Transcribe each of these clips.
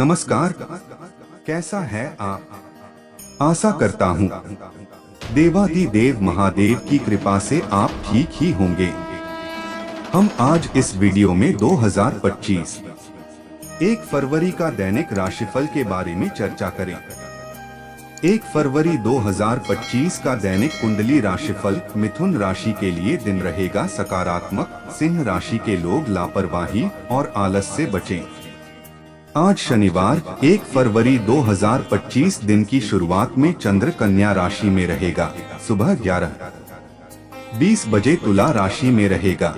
नमस्कार। कैसा है आप? आशा करता हूँ देवाधिदेव महादेव की कृपा से आप ठीक ही होंगे। हम आज इस वीडियो में 2025 1 फरवरी का दैनिक राशिफल के बारे में चर्चा करें। 1 फरवरी 2025 का दैनिक कुंडली राशिफल मिथुन राशि के लिए दिन रहेगा सकारात्मक। सिंह राशि के लोग लापरवाही और आलस से बचें। आज शनिवार 1 फरवरी 2025 दिन की शुरुआत में चंद्र कन्या राशि में रहेगा। सुबह 11:20 बजे तुला राशि में रहेगा।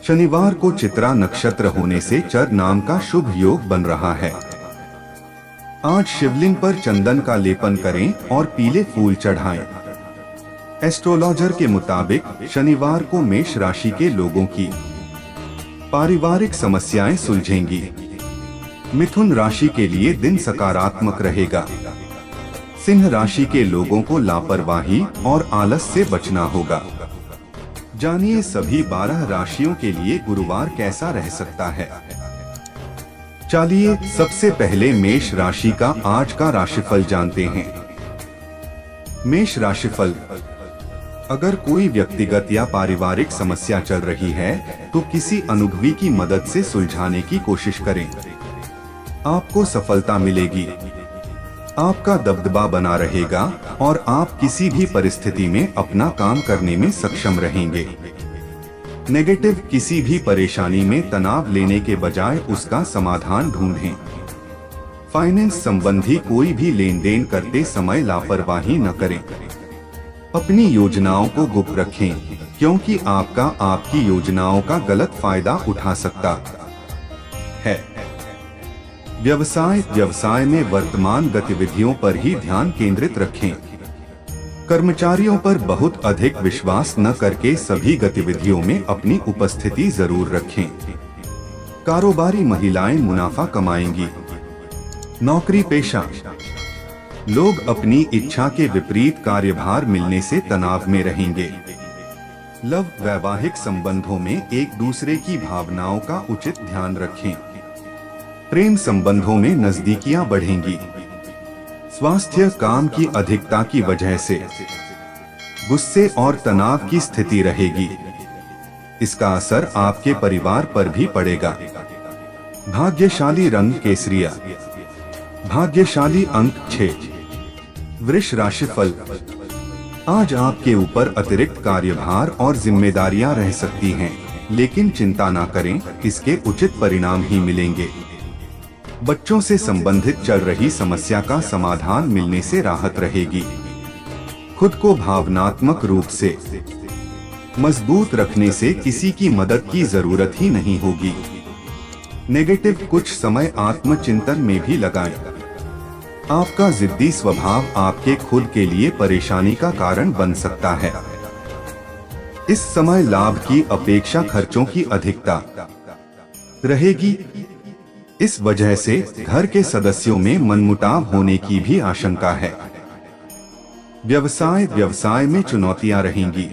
शनिवार को चित्रा नक्षत्र होने से चर नाम का शुभ योग बन रहा है। आज शिवलिंग पर चंदन का लेपन करें और पीले फूल चढ़ाएं। एस्ट्रोलॉजर के मुताबिक शनिवार को मेष राशि के लोगों की पारिवारिक समस्याएं सुलझेंगी। मिथुन राशि के लिए दिन सकारात्मक रहेगा। सिंह राशि के लोगों को लापरवाही और आलस से बचना होगा। जानिए सभी 12 राशियों के लिए गुरुवार कैसा रह सकता है। चलिए सबसे पहले मेष राशि का आज का राशिफल जानते हैं। मेष राशिफल, अगर कोई व्यक्तिगत या पारिवारिक समस्या चल रही है तो किसी अनुभवी की मदद से सुलझाने की कोशिश करें। आपको सफलता मिलेगी। आपका दबदबा बना रहेगा और आप किसी भी परिस्थिति में अपना काम करने में सक्षम रहेंगे। नेगेटिव, किसी भी परेशानी में तनाव लेने के बजाय उसका समाधान ढूंढें। फाइनेंस संबंधी कोई भी लेन देन करते समय लापरवाही न करें। अपनी योजनाओं को गुप्त रखें क्योंकि आपकी योजनाओं का गलत फायदा उठा सकता है। व्यवसाय में वर्तमान गतिविधियों पर ही ध्यान केंद्रित रखें। कर्मचारियों पर बहुत अधिक विश्वास न करके सभी गतिविधियों में अपनी उपस्थिति जरूर रखें। कारोबारी महिलाएं मुनाफा कमाएंगी। नौकरी पेशा लोग अपनी इच्छा के विपरीत कार्यभार मिलने से तनाव में रहेंगे। लव, वैवाहिक संबंधों में एक दूसरे की भावनाओं का उचित ध्यान रखें। प्रेम संबंधों में नजदीकियां बढ़ेंगी। स्वास्थ्य, काम की अधिकता की वजह से गुस्से और तनाव की स्थिति रहेगी। इसका असर आपके परिवार पर भी पड़ेगा। भाग्यशाली रंग केसरिया। भाग्यशाली अंक 6। वृष राशिफल, आज आपके ऊपर अतिरिक्त कार्यभार और जिम्मेदारियां रह सकती हैं, लेकिन चिंता ना करें, इसके उचित परिणाम ही मिलेंगे। बच्चों से संबंधित चल रही समस्या का समाधान मिलने से राहत रहेगी। खुद को भावनात्मक रूप से मजबूत रखने से किसी की मदद की जरूरत ही नहीं होगी। नेगेटिव, कुछ समय आत्मचिंतन में भी लगाएं। आपका जिद्दी स्वभाव आपके खुद के लिए परेशानी का कारण बन सकता है। इस समय लाभ की अपेक्षा खर्चों की अधिकता रहेगी। इस वजह से घर के सदस्यों में मनमुटाव होने की भी आशंका है। व्यवसाय में चुनौतियां रहेंगी।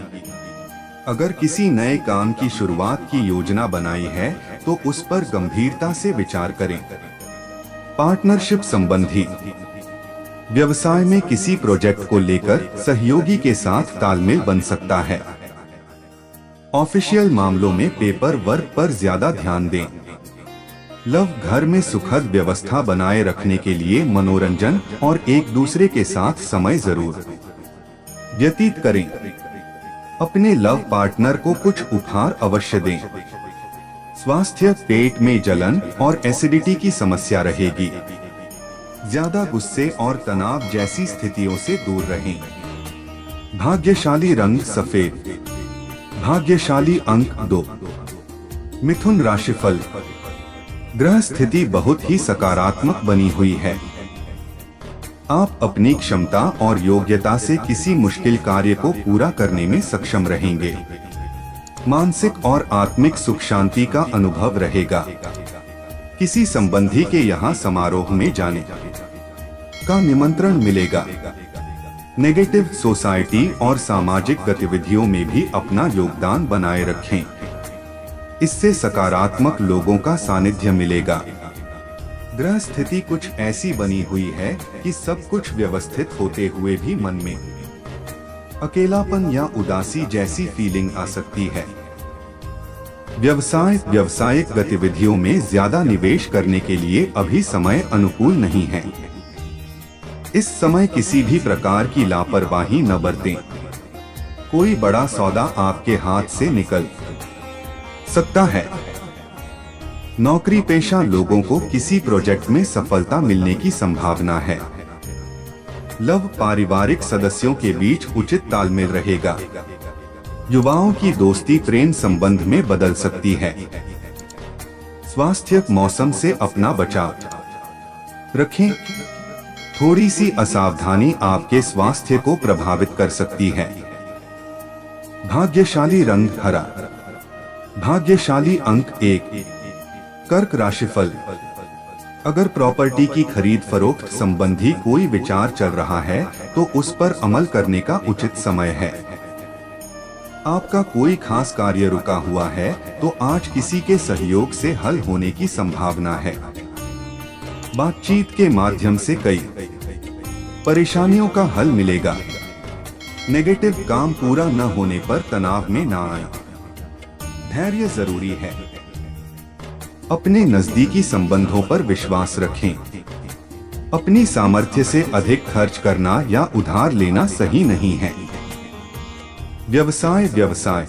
अगर किसी नए काम की शुरुआत की योजना बनाई है तो उस पर गंभीरता से विचार करें। पार्टनरशिप संबंधी व्यवसाय में किसी प्रोजेक्ट को लेकर सहयोगी के साथ तालमेल बन सकता है। ऑफिशियल मामलों में पेपर वर्क पर ज्यादा ध्यान दें। लव, घर में सुखद व्यवस्था बनाए रखने के लिए मनोरंजन और एक दूसरे के साथ समय जरूर व्यतीत करें। अपने लव पार्टनर को कुछ उपहार अवश्य दें। स्वास्थ्य, पेट में जलन और एसिडिटी की समस्या रहेगी। ज्यादा गुस्से और तनाव जैसी स्थितियों से दूर रहें। भाग्यशाली रंग सफेद। भाग्यशाली अंक 2। मिथुन राशिफल, ग्रह स्थिति बहुत ही सकारात्मक बनी हुई है। आप अपनी क्षमता और योग्यता से किसी मुश्किल कार्य को पूरा करने में सक्षम रहेंगे। मानसिक और आत्मिक सुख शांति का अनुभव रहेगा। किसी संबंधी के यहाँ समारोह में जाने का निमंत्रण मिलेगा। नेगेटिव, सोसाइटी और सामाजिक गतिविधियों में भी अपना योगदान बनाए रखें। इससे सकारात्मक लोगों का सानिध्य मिलेगा। ग्रह स्थिति कुछ ऐसी बनी हुई है कि सब कुछ व्यवस्थित होते हुए भी मन में अकेलापन या उदासी जैसी फीलिंग आ सकती है। व्यावसायिक गतिविधियों में ज्यादा निवेश करने के लिए अभी समय अनुकूल नहीं है। इस समय किसी भी प्रकार की लापरवाही न बरतें। कोई बड़ा सौदा आपके हाथ से निकल सकता है। नौकरी पेशा लोगों को किसी प्रोजेक्ट में सफलता मिलने की संभावना है। लव पारिवारिक सदस्यों के बीच उचित तालमेल रहेगा। युवाओं की दोस्ती प्रेम संबंध में बदल सकती है। स्वास्थ्य मौसम से अपना बचाव रखें। थोड़ी सी असावधानी आपके स्वास्थ्य को प्रभावित कर सकती है। भाग्यशाली रंग हरा। भाग्यशाली अंक 1। कर्क राशिफल। अगर प्रॉपर्टी की खरीद फरोख्त संबंधी कोई विचार चल रहा है तो उस पर अमल करने का उचित समय है। आपका कोई खास कार्य रुका हुआ है तो आज किसी के सहयोग से हल होने की संभावना है। बातचीत के माध्यम से कई परेशानियों का हल मिलेगा। नेगेटिव काम पूरा न होने पर तनाव में न आए। धैर्य जरूरी है। अपने नजदीकी संबंधों पर विश्वास रखें। अपनी सामर्थ्य से अधिक खर्च करना या उधार लेना सही नहीं है। व्यवसाय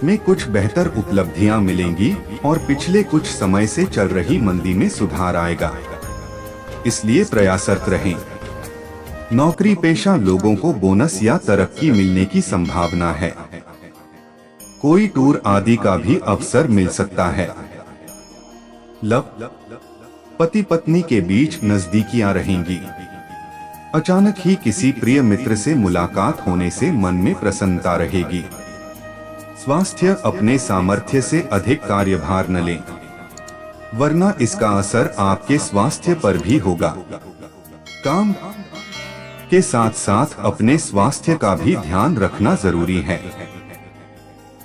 में कुछ बेहतर उपलब्धियां मिलेंगी और पिछले कुछ समय से चल रही मंदी में सुधार आएगा, इसलिए प्रयासरत रहें। नौकरी पेशा लोगों को बोनस या तरक्की मिलने की संभावना है। कोई टूर आदि का भी अवसर मिल सकता है। लव पति पत्नी के बीच नजदीकियां रहेंगी। अचानक ही किसी प्रिय मित्र से मुलाकात होने से मन में प्रसन्नता रहेगी। स्वास्थ्य अपने सामर्थ्य से अधिक कार्यभार न लें, वरना इसका असर आपके स्वास्थ्य पर भी होगा। काम के साथ साथ अपने स्वास्थ्य का भी ध्यान रखना जरूरी है।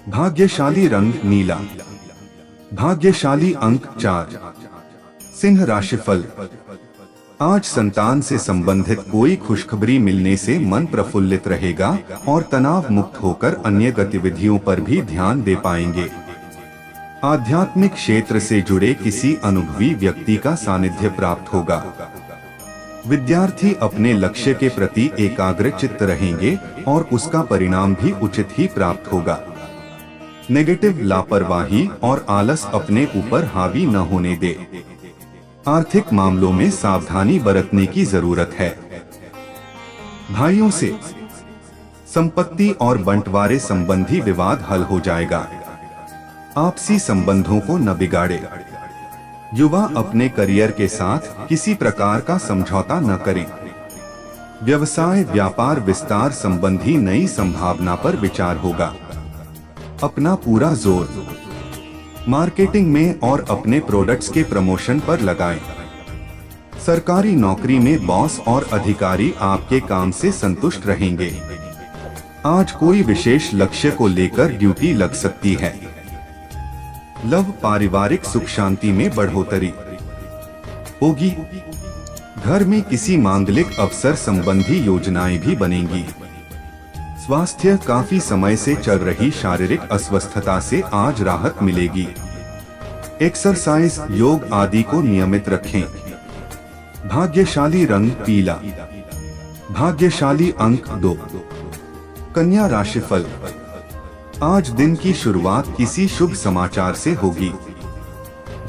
भाग्यशाली रंग नीला। भाग्यशाली अंक 4। सिंह राशिफल। आज संतान से संबंधित कोई खुशखबरी मिलने से मन प्रफुल्लित रहेगा और तनाव मुक्त होकर अन्य गतिविधियों पर भी ध्यान दे पाएंगे। आध्यात्मिक क्षेत्र से जुड़े किसी अनुभवी व्यक्ति का सानिध्य प्राप्त होगा। विद्यार्थी अपने लक्ष्य के प्रति एकाग्रचित्त रहेंगे और उसका परिणाम भी उचित ही प्राप्त होगा। नेगेटिव लापरवाही और आलस अपने ऊपर हावी न होने दे। आर्थिक मामलों में सावधानी बरतने की जरूरत है। भाइयों से संपत्ति और बंटवारे संबंधी विवाद हल हो जाएगा। आपसी संबंधों को न बिगाड़े। युवा अपने करियर के साथ किसी प्रकार का समझौता न करें। व्यवसाय व्यापार विस्तार संबंधी नई संभावना पर विचार होगा। अपना पूरा जोर मार्केटिंग में और अपने प्रोडक्ट्स के प्रमोशन पर लगाएं। सरकारी नौकरी में बॉस और अधिकारी आपके काम से संतुष्ट रहेंगे। आज कोई विशेष लक्ष्य को लेकर ड्यूटी लग सकती है। लव पारिवारिक सुख शांति में बढ़ोतरी होगी। घर में किसी मांगलिक अवसर संबंधी योजनाएं भी बनेंगी। स्वास्थ्य काफी समय से चल रही शारीरिक अस्वस्थता से आज राहत मिलेगी। एक्सरसाइज योग आदि को नियमित रखें। भाग्यशाली रंग पीला। भाग्यशाली अंक 2। कन्या राशिफल। आज दिन की शुरुआत किसी शुभ समाचार से होगी।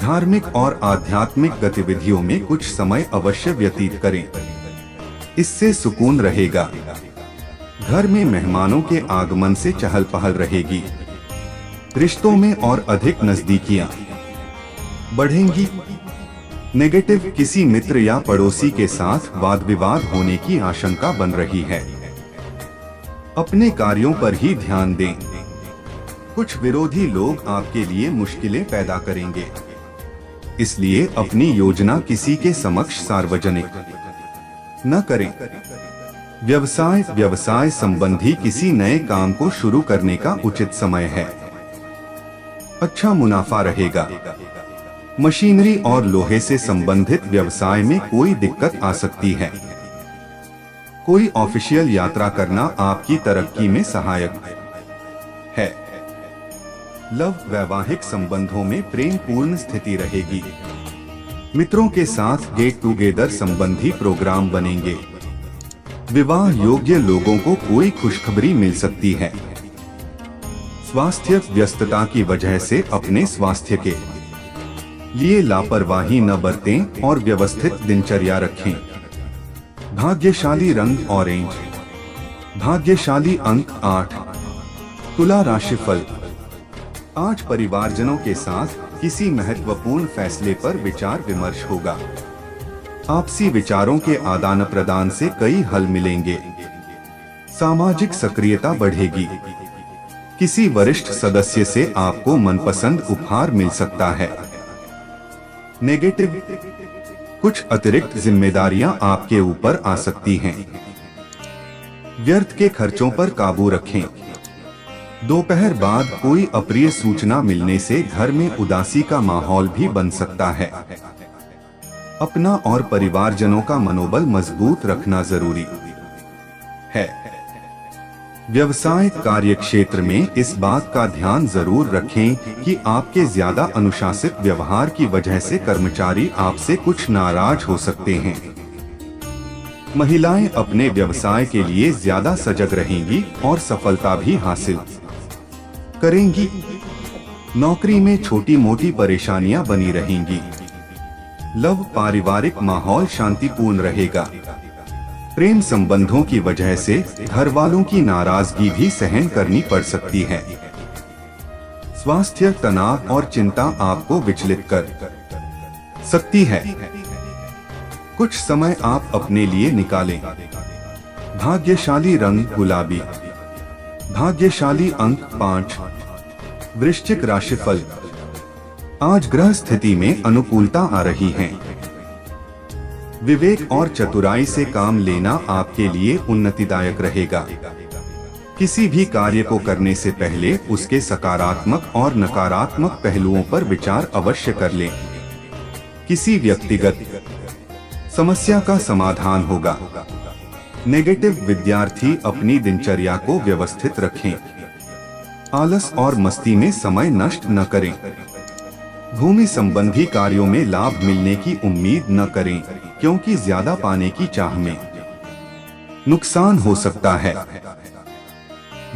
धार्मिक और आध्यात्मिक गतिविधियों में कुछ समय अवश्य व्यतीत करें, इससे सुकून रहेगा। घर में मेहमानों के आगमन से चहल पहल रहेगी। रिश्तों में और अधिक नजदीकियां बढ़ेंगी। नेगेटिव किसी मित्र या पड़ोसी के साथ वाद विवाद होने की आशंका बन रही है। अपने कार्यों पर ही ध्यान दें। कुछ विरोधी लोग आपके लिए मुश्किलें पैदा करेंगे, इसलिए अपनी योजना किसी के समक्ष सार्वजनिक न करें। व्यवसाय संबंधी किसी नए काम को शुरू करने का उचित समय है। अच्छा मुनाफा रहेगा। मशीनरी और लोहे से संबंधित व्यवसाय में कोई दिक्कत आ सकती है। कोई ऑफिशियल यात्रा करना आपकी तरक्की में सहायक है। लव वैवाहिक संबंधों में प्रेम पूर्ण स्थिति रहेगी। मित्रों के साथ गेट टुगेदर संबंधी प्रोग्राम बनेंगे। विवाह योग्य लोगों को कोई खुशखबरी मिल सकती है। स्वास्थ्य व्यस्तता की वजह से अपने स्वास्थ्य के लिए लापरवाही न बरतें और व्यवस्थित दिनचर्या रखें। भाग्यशाली रंग ऑरेंज, भाग्यशाली अंक 8। तुला राशिफल। आज परिवारजनों के साथ किसी महत्वपूर्ण फैसले पर विचार विमर्श होगा। आपसी विचारों के आदान प्रदान से कई हल मिलेंगे। सामाजिक सक्रियता बढ़ेगी। किसी वरिष्ठ सदस्य से आपको मनपसंद उपहार मिल सकता है। नेगेटिव, कुछ अतिरिक्त जिम्मेदारियां आपके ऊपर आ सकती हैं। व्यर्थ के खर्चों पर काबू रखें। दोपहर बाद कोई अप्रिय सूचना मिलने से घर में उदासी का माहौल भी बन सकता है। अपना और परिवारजनों का मनोबल मजबूत रखना जरूरी है। व्यवसाय कार्य क्षेत्र में इस बात का ध्यान जरूर रखें कि आपके ज्यादा अनुशासित व्यवहार की वजह से कर्मचारी आपसे कुछ नाराज हो सकते हैं। महिलाएं अपने व्यवसाय के लिए ज्यादा सजग रहेंगी और सफलता भी हासिल करेंगी। नौकरी में छोटी मोटी परेशानियां बनी रहेंगी। लव पारिवारिक माहौल शांतिपूर्ण रहेगा। प्रेम संबंधों की वजह से घर वालों की नाराजगी भी सहन करनी पड़ सकती है। स्वास्थ्य तनाव और चिंता आपको विचलित कर सकती है। कुछ समय आप अपने लिए निकालें। भाग्यशाली रंग गुलाबी, भाग्यशाली अंक 5। वृश्चिक राशिफल। आज ग्रह स्थिति में अनुकूलता आ रही है। विवेक और चतुराई से काम लेना आपके लिए उन्नतिदायक रहेगा। किसी भी कार्य को करने से पहले उसके सकारात्मक और नकारात्मक पहलुओं पर विचार अवश्य कर लें। किसी व्यक्तिगत समस्या का समाधान होगा। नेगेटिव विद्यार्थी अपनी दिनचर्या को व्यवस्थित रखें। आलस और मस्ती में समय नष्ट न करें। भूमि संबंधी कार्यों में लाभ मिलने की उम्मीद न करें, क्योंकि ज्यादा पाने की चाह में नुकसान हो सकता है।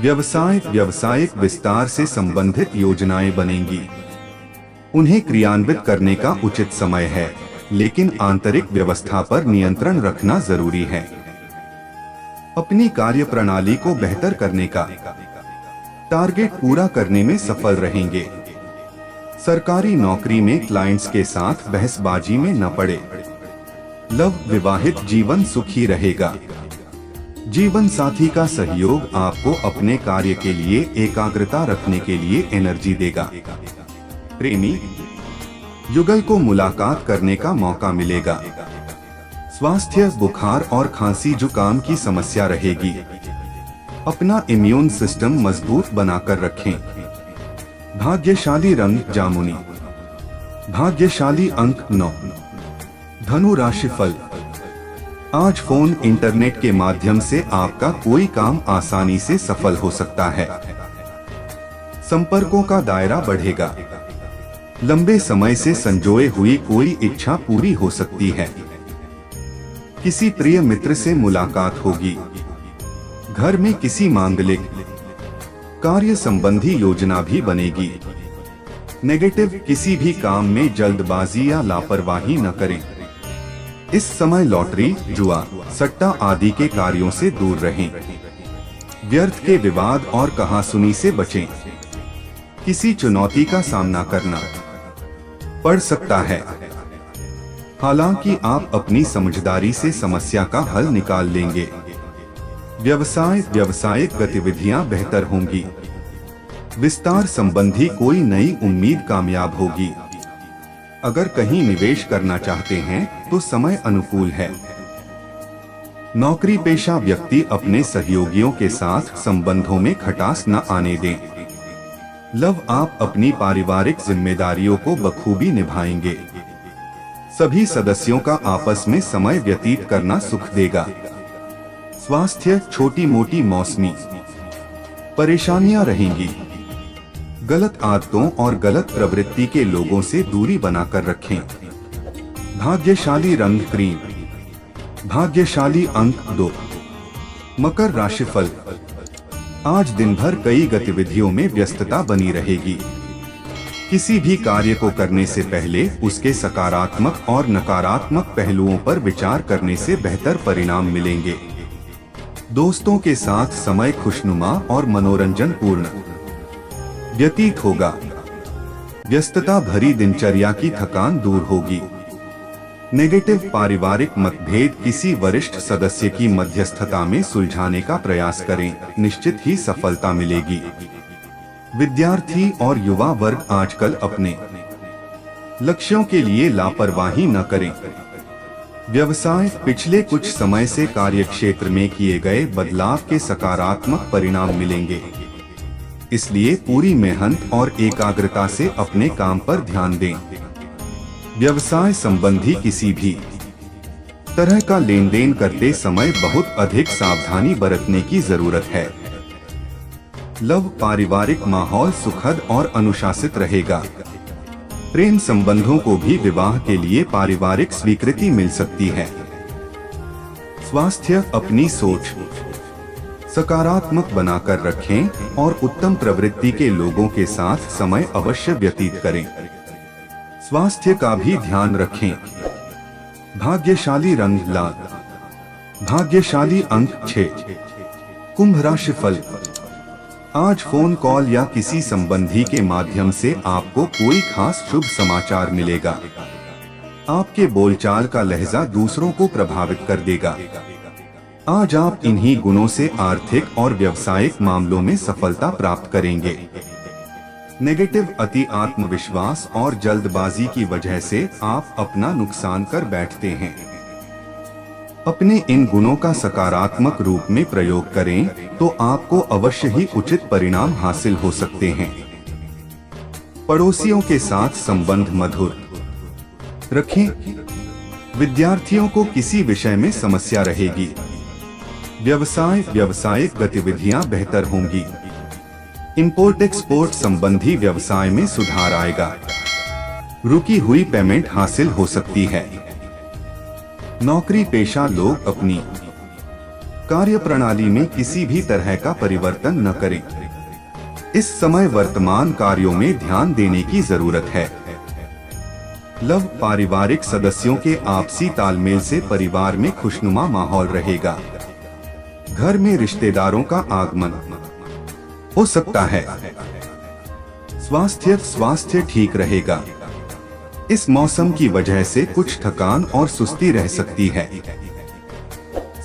व्यावसायिक विस्तार से संबंधित योजनाएं बनेंगी। उन्हें क्रियान्वित करने का उचित समय है, लेकिन आंतरिक व्यवस्था पर नियंत्रण रखना जरूरी है। अपनी कार्य प्रणाली को बेहतर करने का टारगेट पूरा करने में सफल रहेंगे। सरकारी नौकरी में क्लाइंट्स के साथ बहसबाजी में न पड़े। लव विवाहित जीवन सुखी रहेगा। जीवन साथी का सहयोग आपको अपने कार्य के लिए एकाग्रता रखने के लिए एनर्जी देगा। प्रेमी युगल को मुलाकात करने का मौका मिलेगा। स्वास्थ्य बुखार और खांसी जुकाम की समस्या रहेगी। अपना इम्यून सिस्टम मजबूत बनाकर रखें। भाग्यशाली रंग जामुनी, भाग्यशाली अंक 9। धनु राशिफल। आज फोन इंटरनेट के माध्यम से आपका कोई काम आसानी से सफल हो सकता है। संपर्कों का दायरा बढ़ेगा। लंबे समय से संजोए हुई कोई इच्छा पूरी हो सकती है। किसी प्रिय मित्र से मुलाकात होगी। घर में किसी मांगलिक कार्य संबंधी योजना भी बनेगी। नेगेटिव, किसी भी काम में जल्दबाजी या लापरवाही न करें। इस समय लॉटरी, जुआ, सट्टा आदि के कार्यों से दूर रहें। व्यर्थ के विवाद और कहासुनी से बचें। किसी चुनौती का सामना करना पड़ सकता है, हालांकि आप अपनी समझदारी से समस्या का हल निकाल लेंगे। व्यावसायिक गतिविधियां बेहतर होंगी। विस्तार संबंधी कोई नई उम्मीद कामयाब होगी। अगर कहीं निवेश करना चाहते हैं तो समय अनुकूल है। नौकरी पेशा व्यक्ति अपने सहयोगियों के साथ संबंधों में खटास न आने दें। लव, आप अपनी पारिवारिक जिम्मेदारियों को बखूबी निभाएंगे। सभी सदस्यों का आपस में समय व्यतीत करना सुख देगा। स्वास्थ्य, छोटी मोटी मौसमी परेशानियां रहेंगी। गलत आदतों और गलत प्रवृत्ति के लोगों से दूरी बनाकर रखें। भाग्यशाली रंग क्रीम, भाग्यशाली अंक 2। मकर राशिफल, आज दिन भर कई गतिविधियों में व्यस्तता बनी रहेगी। किसी भी कार्य को करने से पहले उसके सकारात्मक और नकारात्मक पहलुओं पर विचार करने से बेहतर परिणाम मिलेंगे। दोस्तों के साथ समय खुशनुमा और मनोरंजन पूर्ण व्यतीत होगा। व्यस्तता भरी दिनचर्या की थकान दूर होगी। नेगेटिव पारिवारिक मतभेद किसी वरिष्ठ सदस्य की मध्यस्थता में सुलझाने का प्रयास करें, निश्चित ही सफलता मिलेगी। विद्यार्थी और युवा वर्ग आजकल अपने लक्ष्यों के लिए लापरवाही न करें। व्यवसाय, पिछले कुछ समय से कार्यक्षेत्र में किए गए बदलाव के सकारात्मक परिणाम मिलेंगे, इसलिए पूरी मेहनत और एकाग्रता से अपने काम पर ध्यान दें। व्यवसाय संबंधी किसी भी तरह का लेन देन करते समय बहुत अधिक सावधानी बरतने की जरूरत है। लव, पारिवारिक माहौल सुखद और अनुशासित रहेगा। प्रेम संबंधों को भी विवाह के लिए पारिवारिक स्वीकृति मिल सकती है। स्वास्थ्य, अपनी सोच सकारात्मक बनाकर रखें और उत्तम प्रवृत्ति के लोगों के साथ समय अवश्य व्यतीत करें। स्वास्थ्य का भी ध्यान रखें। भाग्यशाली रंग लाल, भाग्यशाली अंक 6। कुंभ राशिफल, आज फोन कॉल या किसी संबंधी के माध्यम से आपको कोई खास शुभ समाचार मिलेगा। आपके बोलचाल का लहजा दूसरों को प्रभावित कर देगा। आज आप इन्हीं गुणों से आर्थिक और व्यावसायिक मामलों में सफलता प्राप्त करेंगे। नेगेटिव, अति आत्मविश्वास और जल्दबाजी की वजह से आप अपना नुकसान कर बैठते हैं। अपने इन गुणों का सकारात्मक रूप में प्रयोग करें तो आपको अवश्य ही उचित परिणाम हासिल हो सकते हैं। पड़ोसियों के साथ संबंध मधुर रखें। विद्यार्थियों को किसी विषय में समस्या रहेगी। व्यवसाय, व्यावसायिक गतिविधियां बेहतर होंगी। इंपोर्ट एक्सपोर्ट संबंधी व्यवसाय में सुधार आएगा। रुकी हुई पेमेंट हासिल हो सकती है। नौकरी पेशा लोग अपनी कार्यप्रणाली में किसी भी तरह का परिवर्तन न करें। इस समय वर्तमान कार्यों में ध्यान देने की जरूरत है। लव, पारिवारिक सदस्यों के आपसी तालमेल से परिवार में खुशनुमा माहौल रहेगा। घर में रिश्तेदारों का आगमन हो सकता है। स्वास्थ्य ठीक रहेगा। इस मौसम की वजह से कुछ थकान और सुस्ती रह सकती है।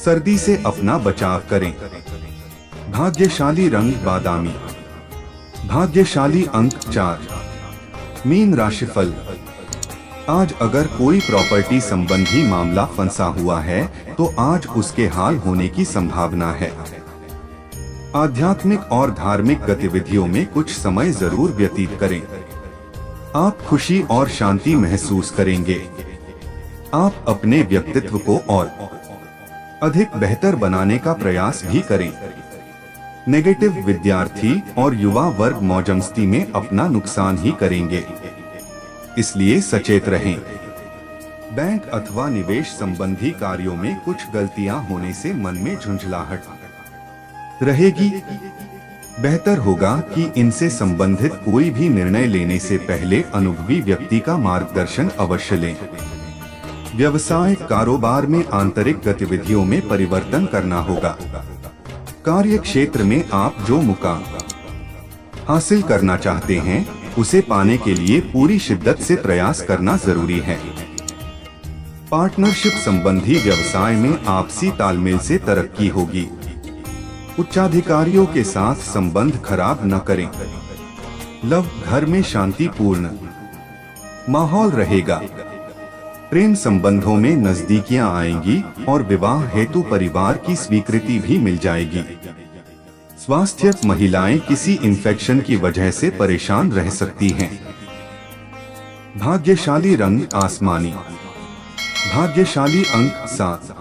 सर्दी से अपना बचाव करें। भाग्यशाली रंग बादामी, भाग्यशाली अंक 4। मीन राशिफल, आज अगर कोई प्रॉपर्टी संबंधी मामला फंसा हुआ है तो आज उसके हाल होने की संभावना है। आध्यात्मिक और धार्मिक गतिविधियों में कुछ समय जरूर व्यतीत करें। आप खुशी और शांति महसूस करेंगे। आप अपने व्यक्तित्व को और अधिक बेहतर बनाने का प्रयास भी करें। नेगेटिव, विद्यार्थी और युवा वर्ग मौजमस्ती में अपना नुकसान ही करेंगे, इसलिए सचेत रहें। बैंक अथवा निवेश संबंधी कार्यों में कुछ गलतियां होने से मन में झुंझलाहट रहेगी। बेहतर होगा कि इनसे संबंधित कोई भी निर्णय लेने से पहले अनुभवी व्यक्ति का मार्गदर्शन अवश्य लें। व्यवसाय, कारोबार में आंतरिक गतिविधियों में परिवर्तन करना होगा। कार्य क्षेत्र में आप जो मुकाम हासिल करना चाहते हैं उसे पाने के लिए पूरी शिद्दत से प्रयास करना जरूरी है। पार्टनरशिप संबंधी व्यवसाय में आपसी तालमेल से तरक्की होगी। उच्चाधिकारियों के साथ संबंध खराब न करें। लव, घर में शांतिपूर्ण माहौल रहेगा। प्रेम संबंधों में नजदीकियां आएंगी और विवाह हेतु परिवार की स्वीकृति भी मिल जाएगी। स्वास्थ्य, महिलाएं किसी इन्फेक्शन की वजह से परेशान रह सकती हैं। भाग्यशाली रंग आसमानी। भाग्यशाली अंक 7।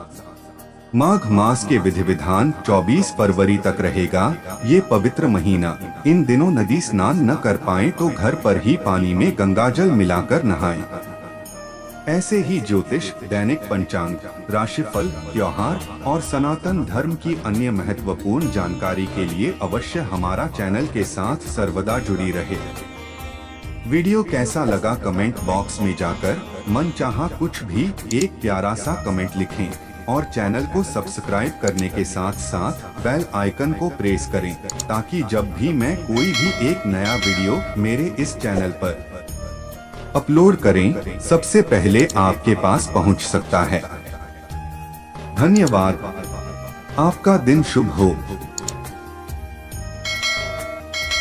माघ मास के विधि विधान 24 फरवरी तक रहेगा। ये पवित्र महीना, इन दिनों नदी स्नान न कर पाएं तो घर पर ही पानी में गंगाजल मिलाकर नहाएं। ऐसे ही ज्योतिष, दैनिक पंचांग, राशिफल, त्योहार और सनातन धर्म की अन्य महत्वपूर्ण जानकारी के लिए अवश्य हमारा चैनल के साथ सर्वदा जुड़ी रहे। वीडियो कैसा लगा कमेंट बॉक्स में जाकर मनचाहा कुछ भी एक प्यारा सा कमेंट लिखें और चैनल को सब्सक्राइब करने के साथ साथ बेल आइकन को प्रेस करें ताकि जब भी मैं कोई भी एक नया वीडियो मेरे इस चैनल पर अपलोड करें सबसे पहले आपके पास पहुंच सकता है। धन्यवाद। आपका दिन शुभ हो।